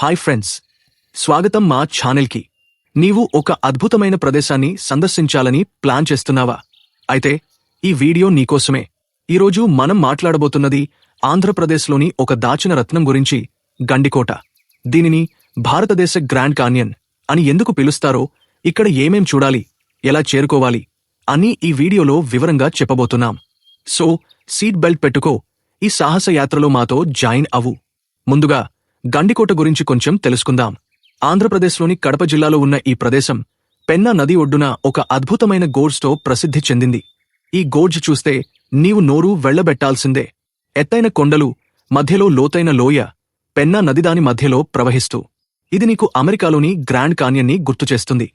Hi friends, స్వాగతం మా ఛానల్కి. నీవు ఒక అద్భుతమైన ప్రదేశాన్ని సందర్శించాలని ప్లాన్ చేస్తున్నావా? అయితే ఈ వీడియో నీకోసమే. ఈరోజు మనం మాట్లాడబోతున్నది ఆంధ్రప్రదేశ్లోని ఒక దాచిన రత్నం గురించి, గండికోట. దీనిని భారతదేశ గ్రాండ్ కాన్యన్ అని ఎందుకు పిలుస్తారో, ఇక్కడ ఏమేం చూడాలి, ఎలా చేరుకోవాలి అని ఈ వీడియోలో వివరంగా చెప్పబోతున్నాం. సో సీట్ బెల్ట్ పెట్టుకో, ఈ సాహస యాత్రలో మాతో జాయిన్ అవ్వు. ముందుగా గండికోట గురించి కొంచెం తెలుసుకుందాం. ఆంధ్రప్రదేశ్లోని కడప జిల్లాలో ఉన్న ఈ ప్రదేశం పెన్నా నది ఒడ్డున ఒక అద్భుతమైన గోర్జ్తో ప్రసిద్ధి చెందింది. ఈ గోర్జ్ చూస్తే నీవు నోరు వెళ్లబెట్టాల్సిందే. ఎత్తైన కొండలు, మధ్యలో లోతైన లోయ, పెన్నా నది దాని మధ్యలో ప్రవహిస్తూ. ఇది నీకు అమెరికాలోని గ్రాండ్ కాన్యన్ని గుర్తుచేస్తుంది.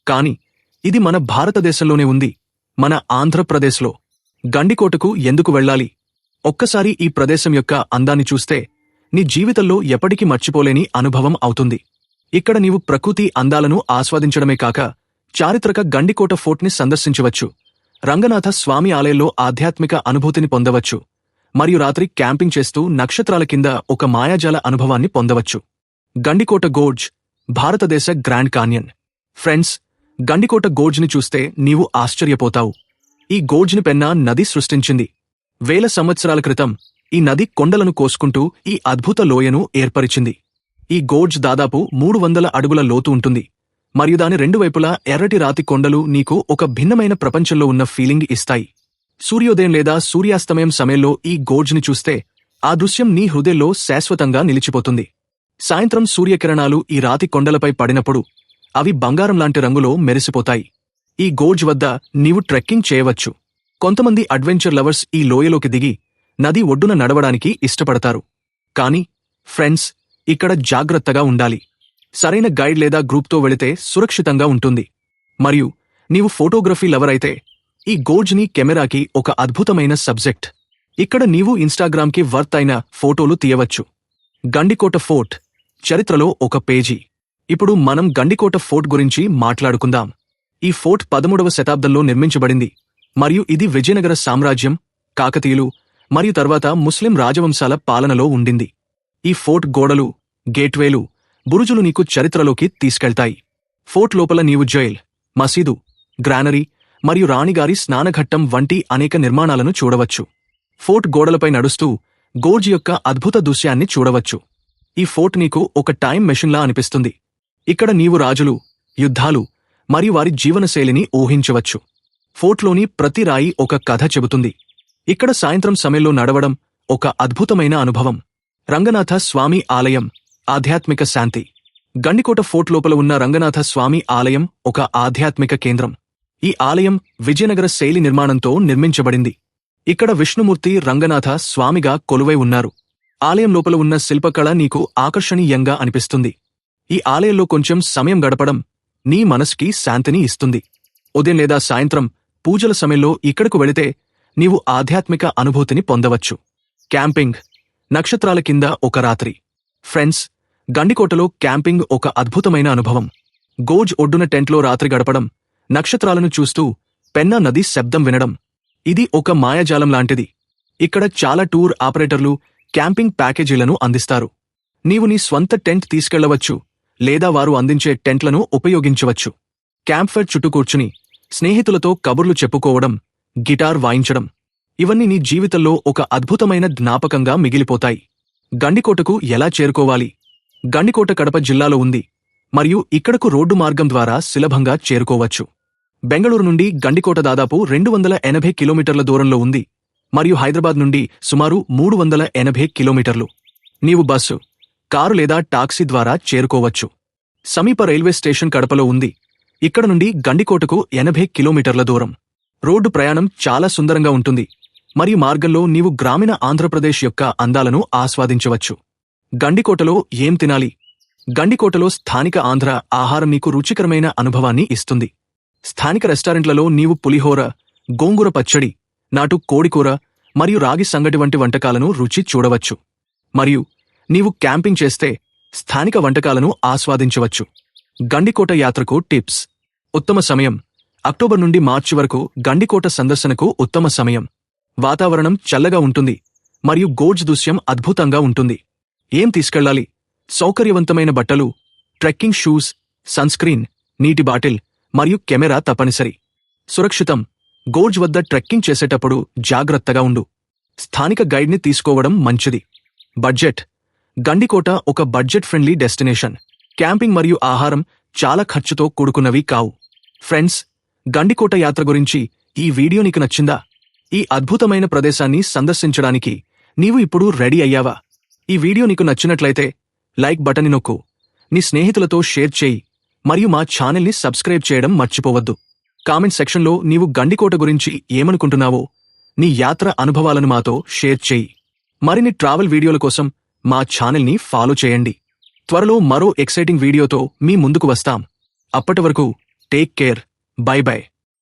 కాని ఇది మన భారతదేశంలోనే ఉంది, మన ఆంధ్రప్రదేశ్లో. గండికోటకు ఎందుకు వెళ్ళాలి? ఒక్కసారి ఈ ప్రదేశం యొక్క అందాన్ని చూస్తే నీ జీవితంలో ఎప్పటికీ మర్చిపోలేని అనుభవం అవుతుంది. ఇక్కడ నీవు ప్రకృతి అందాలను ఆస్వాదించడమే కాక చారిత్రక గండికోట ఫోర్ట్ని సందర్శించవచ్చు, రంగనాథ స్వామి ఆలయంలో ఆధ్యాత్మిక అనుభూతిని పొందవచ్చు, మరియు రాత్రి క్యాంపింగ్ చేస్తూ నక్షత్రాల కింద ఒక మాయాజాల అనుభవాన్ని పొందవచ్చు. గండికోట గోర్జ్, భారతదేశ గ్రాండ్ కాన్యన్. ఫ్రెండ్స్, గండికోట గోర్జ్ని చూస్తే నీవు ఆశ్చర్యపోతావు. ఈ గోర్జ్ని పెన్నా నది సృష్టించింది. వేల సంవత్సరాల క్రితం ఈ నది కొండలను కోసుకుంటూ ఈ అద్భుత లోయను ఏర్పరిచింది. ఈ గోర్జ్ దాదాపు 300 అడుగుల లోతు ఉంటుంది, మరియు దాని రెండు వైపులా ఎర్రటి రాతి కొండలు నీకు ఒక భిన్నమైన ప్రపంచంలో ఉన్న ఫీలింగ్ ఇస్తాయి. సూర్యోదయం లేదా సూర్యాస్తమయం సమయంలో ఈ గోర్జ్ని చూస్తే ఆ దృశ్యం నీ హృదయంలో శాశ్వతంగా నిలిచిపోతుంది. సాయంత్రం సూర్యకిరణాలు ఈ రాతి కొండలపై పడినప్పుడు అవి బంగారం లాంటి రంగులో మెరిసిపోతాయి. ఈ గోర్జ్ వద్ద నీవు ట్రెక్కింగ్ చేయవచ్చు. కొంతమంది అడ్వెంచర్ లవర్స్ ఈ లోయలోకి దిగి నది ఒడ్డున నడవడానికి ఇష్టపడతారు. కాని ఫ్రెండ్స్, ఇక్కడ జాగ్రత్తగా ఉండాలి. సరైన గైడ్ లేదా గ్రూప్తో వెళితే సురక్షితంగా ఉంటుంది. మరియు నీవు ఫోటోగ్రఫీ లవర్ అయితే ఈ గోర్జ్ని కెమెరాకి ఒక అద్భుతమైన సబ్జెక్ట్. ఇక్కడ నీవు ఇన్స్టాగ్రామ్కి వర్త్ అయిన ఫోటోలు తీయవచ్చు. గండికోట ఫోర్ట్ చరిత్రలో ఒక పేజీ. ఇప్పుడు మనం గండికోట ఫోర్ట్ గురించి మాట్లాడుకుందాం. ఈ ఫోర్ట్ 13వ శతాబ్దంలో నిర్మించబడింది, మరియు ఇది విజయనగర సామ్రాజ్యం, కాకతీయులు మరియు తర్వాత ముస్లిం రాజవంశాల పాలనలో ఉండింది. ఈ ఫోర్ట్ గోడలు, గేట్వేలు, బురుజులు నీకు చరిత్రలోకి తీసుకెళ్తాయి. ఫోర్ట్ లోపల నీవు జైల్, మసీదు, గ్రానరీ మరియు రాణిగారి స్నానఘట్టం వంటి అనేక నిర్మాణాలను చూడవచ్చు. ఫోర్ట్ గోడలపై నడుస్తూ గోర్జ్ యొక్క అద్భుత దృశ్యాన్ని చూడవచ్చు. ఈ ఫోర్ట్ నీకు ఒక టైం మెషిన్లా అనిపిస్తుంది. ఇక్కడ నీవు రాజులు, యుద్ధాలు మరియు వారి జీవనశైలిని ఊహించవచ్చు. ఫోర్ట్లోని ప్రతి రాయి ఒక కథ చెబుతుంది. ఇక్కడ సాయంత్రం సమయంలో నడవడం ఒక అద్భుతమైన అనుభవం. రంగనాథ స్వామి ఆలయం, ఆధ్యాత్మిక శాంతి. గండికోట ఫోర్ట్ లోపల ఉన్న రంగనాథ స్వామి ఆలయం ఒక ఆధ్యాత్మిక కేంద్రం. ఈ ఆలయం విజయనగర శైలి నిర్మాణంతో నిర్మించబడింది. ఇక్కడ విష్ణుమూర్తి రంగనాథ స్వామిగా కొలువై ఉన్నారు. ఆలయం లోపల ఉన్న శిల్పకళ నీకు ఆకర్షణీయంగా అనిపిస్తుంది. ఈ ఆలయంలో కొంచెం సమయం గడపడం నీ మనసుకి శాంతిని ఇస్తుంది. ఉదయం లేదా సాయంత్రం పూజల సమయంలో ఇక్కడకు వెళితే నీవు ఆధ్యాత్మిక అనుభూతిని పొందవచ్చు. క్యాంపింగ్, నక్షత్రాల కింద ఒక రాత్రి. ఫ్రెండ్స్, గండికోటలో క్యాంపింగ్ ఒక అద్భుతమైన అనుభవం. గోర్జ్ ఒడ్డున టెంట్లో రాత్రి గడపడం, నక్షత్రాలను చూస్తూ పెన్నా నది శబ్దం వినడం, ఇది ఒక మాయాజాలం లాంటిది. ఇక్కడ చాలా టూర్ ఆపరేటర్లు క్యాంపింగ్ ప్యాకేజీలను అందిస్తారు. నీవు నీ స్వంత టెంట్ తీసుకెళ్లవచ్చు, లేదా వారు అందించే టెంట్లను ఉపయోగించవచ్చు. క్యాంప్ ఫైర్ చుట్టూ కూర్చుని స్నేహితులతో కబుర్లు చెప్పుకోవడం, గిటార్ వాయించడం, ఇవన్నీ నీ జీవితంలో ఒక అద్భుతమైన జ్ఞాపకంగా మిగిలిపోతాయి. గండికోటకు ఎలా చేరుకోవాలి? గండికోట కడప జిల్లాలో ఉంది, మరియు ఇక్కడకు రోడ్డు మార్గం ద్వారా సులభంగా చేరుకోవచ్చు. బెంగళూరు నుండి గండికోట దాదాపు 280 కిలోమీటర్ల దూరంలో ఉంది, మరియు హైదరాబాద్ నుండి సుమారు 380 కిలోమీటర్లు. నీవు బస్సు, కారు లేదా టాక్సీ ద్వారా చేరుకోవచ్చు. సమీప రైల్వే స్టేషన్ కడపలో ఉంది. ఇక్కడ నుండి గండికోటకు 80 కిలోమీటర్ల దూరం. రోడ్డు ప్రయాణం చాలా సుందరంగా ఉంటుంది, మరియు మార్గంలో నీవు గ్రామీణ ఆంధ్రప్రదేశ్ యొక్క అందాలను ఆస్వాదించవచ్చు. గండికోటలో ఏం తినాలి? గండికోటలో స్థానిక ఆంధ్ర ఆహారం నీకు రుచికరమైన అనుభవాన్ని ఇస్తుంది. స్థానిక రెస్టారెంట్లలో నీవు పులిహోర, గోంగూర పచ్చడి, నాటు కోడికూర మరియు రాగి సంగటి వంటి వంటకాలను రుచి చూడవచ్చు. మరియు నీవు క్యాంపింగ్ చేస్తే స్థానిక వంటకాలను ఆస్వాదించవచ్చు. గండికోట యాత్రకు టిప్స్. ఉత్తమ సమయం అక్టోబర్ నుండి మార్చి వరకు గండికోట సందర్శనకు ఉత్తమ సమయం. వాతావరణం చల్లగా ఉంటుంది, మరియు గోర్జ్ దృశ్యం అద్భుతంగా ఉంటుంది. ఏం తీసుకెళ్లాలి? సౌకర్యవంతమైన బట్టలు, ట్రెక్కింగ్ షూస్, సన్స్క్రీన్, నీటి బాటిల్ మరియు కెమెరా తప్పనిసరి. సురక్షితం. గోర్జ్ వద్ద ట్రెక్కింగ్ చేసేటప్పుడు జాగ్రత్తగా ఉండు. స్థానిక గైడ్ని తీసుకోవడం మంచిది. బడ్జెట్. గండికోట ఒక బడ్జెట్ ఫ్రెండ్లీ డెస్టినేషన్. క్యాంపింగ్ మరియు ఆహారం చాలా ఖర్చుతో కూడుకున్నవి కావు. ఫ్రెండ్స్, గండికోట యాత్ర గురించి ఈ వీడియో నీకు నచ్చిందా? ఈ అద్భుతమైన ప్రదేశాన్ని సందర్శించడానికి నీవు ఇప్పుడు రెడీ అయ్యావా? ఈ వీడియో నీకు నచ్చినట్లయితే లైక్ బటన్ని నొక్కు, నీ స్నేహితులతో షేర్ చేయి మరియు మా ఛానల్ని సబ్స్క్రైబ్ చేయడం మర్చిపోవద్దు. కామెంట్ సెక్షన్లో నీవు గండికోట గురించి ఏమనుకుంటున్నావో, నీ యాత్ర అనుభవాలను మాతో షేర్ చేయి. మరిన్ని ట్రావెల్ వీడియోల కోసం మా ఛానల్ని ఫాలో చేయండి. త్వరలో మరో ఎక్సైటింగ్ వీడియోతో మీ ముందుకు వస్తాం. అప్పటి వరకు టేక్ కేర్. By by.